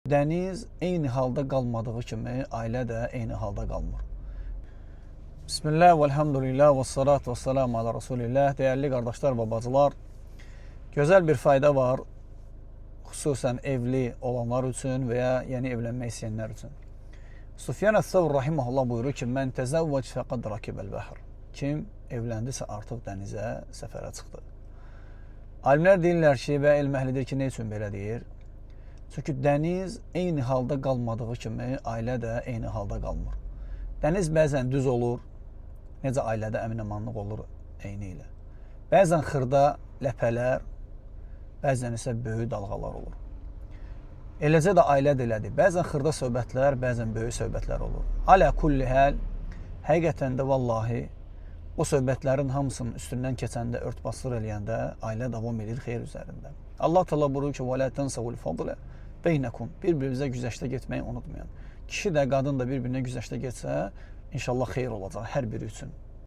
Dəniz eyni halda qalmadığı kimi ailə də eyni halda qalmır. Bismillah, velhamdülillah, və salatu və selamu ala Rasulillah. Dəyərli qardaşlar və bacılar, gözəl bir fayda var, xüsusən evli olanlar üçün və ya yeni evlənmək istəyənlər üçün. Sufyan əs-Savr rahiməhullah buyurur ki, mən təzəvvəc fəqad rakibəl bəhr. Kim evləndisə artıq dənizə səfərə çıxdı. Alimlər deyirlər ki, və elm əhlidir ki, ne üçün belə deyir? Çünki dəniz eyni halda qalmadığı kimi ailə də eyni halda qalmır. Dəniz bəzən düz olur, necə ailədə əmin-əmanlıq olur eyni ilə. Bəzən xırda ləpələr, bəzən isə böyük dalğalar olur. Eləcə də ailə də elədir. Bəzən xırda söhbətlər, bəzən böyük söhbətlər olur. Alə kulli həl, həqiqətən də vallahi, o söhbətlərin hamısının üstündən keçəndə, örtbasır eləyəndə ailə davam edir xeyr üzərində. Allah Teala buyurur ki, وَلَا تَنْسَوُ الْفَضْلَ بَيْنَكُمْ Bir-birinizə güzəştə getməyi unutmayın. Kişi də, qadın da bir-birinə güzəştə getsə, inşallah xeyr olacaq hər biri üçün.